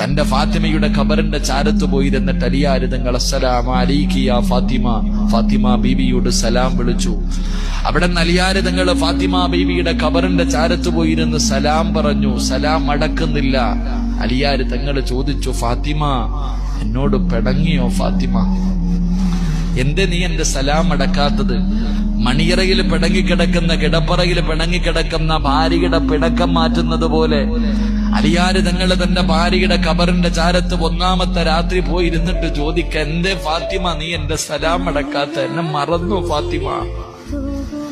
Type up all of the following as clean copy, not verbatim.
തന്റെ ഫാത്തിമയുടെ ഖബറിന്റെ ചാരത്ത് പോയിരുന്നിട്ട് അലിയാര് തങ്ങൾ അസ്സലാമു അലൈകി യാ ഫാത്തിമ, ഫാത്തിമ ബീവിയോട് സലാം വിളിച്ചു. അവിടെ അലിയാര് തങ്ങൾ ഫാത്തിമ ബീവിയുടെ ഖബറിന്റെ ചാരത്ത് പോയിരുന്ന് സലാം പറഞ്ഞു. സലാം അടക്കുന്നില്ല. അലിയാര് തങ്ങൾ ചോദിച്ചു, ഫാത്തിമ എന്നോട് പിണങ്ങിയോ ഫാത്തിമ? എന്തേ നീ എന്റെ സലാം അടക്കാത്തത്? മണിയറയിൽ പിണങ്ങിക്കിടക്കുന്ന, കിടപ്പറയിൽ പിണങ്ങിക്കിടക്കുന്ന ഭാര്യയുടെ പിണക്കം മാറ്റുന്നത് പോലെ അലിയാര് തങ്ങൾ തന്റെ ഭാര്യയുടെ ഖബറിന്റെ ചാരത്ത് ഒന്നാമത്തെ രാത്രി പോയിരുന്നിട്ട് ചോദിക്ക, എന്തേ ഫാത്തിമ നീ എന്റെ സലാം അടക്കാത്ത? എന്നെ മറന്നു ഫാത്തിമ?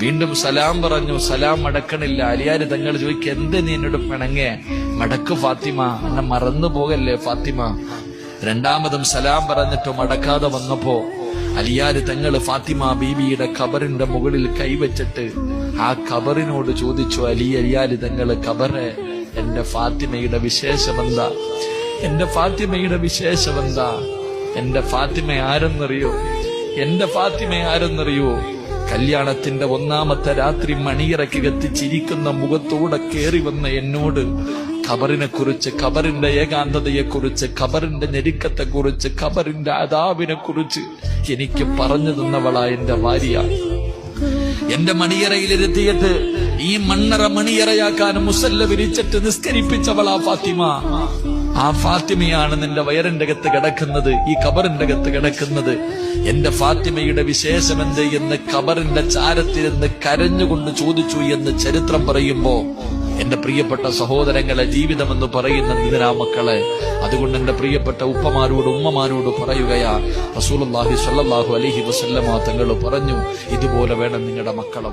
വീണ്ടും സലാം പറഞ്ഞു. സലാം അടക്കണില്ല. അലിയാര് തങ്ങൾ ചോദിക്ക, എന്തേ നീ എന്നോട് പിണങ്ങേ? മടക്ക് ഫാത്തിമ, എന്നെ മറന്നു പോകല്ലേ ഫാത്തിമ? രണ്ടാമതും സലാം പറഞ്ഞിട്ട് മടക്കാതെ വന്നപ്പോ അലിയാര് തങ്ങൾ ഫാത്തിമ ബീവിയുടെ ഖബറിന്റെ മുകളിൽ കൈവച്ചിട്ട് ആ ഖബറിനോട് ചോദിച്ചു, അലിയാര് തങ്ങൾ ഖബറെ, എന്റെ ഫാത്തിമയുടെ വിശേഷമെന്താ? എന്റെ ഫാത്തിമയുടെ വിശേഷമെന്താ? എന്റെ ഫാത്തിമ ആരെന്നറിയോ? എന്റെ ഫാത്തിമ ആരെന്നറിയോ? കല്യാണത്തിന്റെ ഒന്നാമത്തെ രാത്രി മണിയറക്കകത്ത് ചിരിക്കുന്ന മുഖത്തോടെ കേറി വന്ന എന്നോട് ഖബറിനെ കുറിച്ച്, ഖബറിന്റെ ഏകാന്തതയെക്കുറിച്ച്, ഖബറിന്റെ ഞെരുക്കത്തെക്കുറിച്ച്, ഖബറിന്റെ അദാബിനെ കുറിച്ച് എനിക്ക് പറഞ്ഞു തന്നവളാ എന്റെ ഭാര്യ. എന്റെ മണിയറയിലിരുത്തിയിട്ട് ഈ മണ്ണറ മണിയറയാക്കാൻ മുസല്ല വിരിച്ചിട്ട് നിസ്കരിപ്പിച്ചവളാ ഫാത്തിമ. ആ ഫാത്തിമയാണ് നിന്റെ വയറിന്റെ അകത്ത് കിടക്കുന്നത്, ഈ ഖബറിന്റെ അകത്ത് കിടക്കുന്നത്. എന്റെ ഫാത്തിമയുടെ വിശേഷമെന്ത് എന്ന് ഖബറിന്റെ ചാരത്തിരുന്ന് കരഞ്ഞുകൊണ്ട് ചോദിച്ചു എന്ന് ചരിത്രം പറയുമ്പോ, എന്റെ പ്രിയപ്പെട്ട സഹോദരങ്ങളെ, ജീവിതമെന്ന് പറയുന്ന ഇതിനാ മക്കളെ. അതുകൊണ്ട് എന്റെ പ്രിയപ്പെട്ട ഉപ്പമാരോട് ഉമ്മമാരോട് പറയുകയാ, റസൂലുള്ളാഹി സ്വല്ലല്ലാഹു അലൈഹി വസല്ലമ തങ്ങൾ പറഞ്ഞു, ഇതുപോലെ വേണം നിങ്ങളുടെ മക്കളെ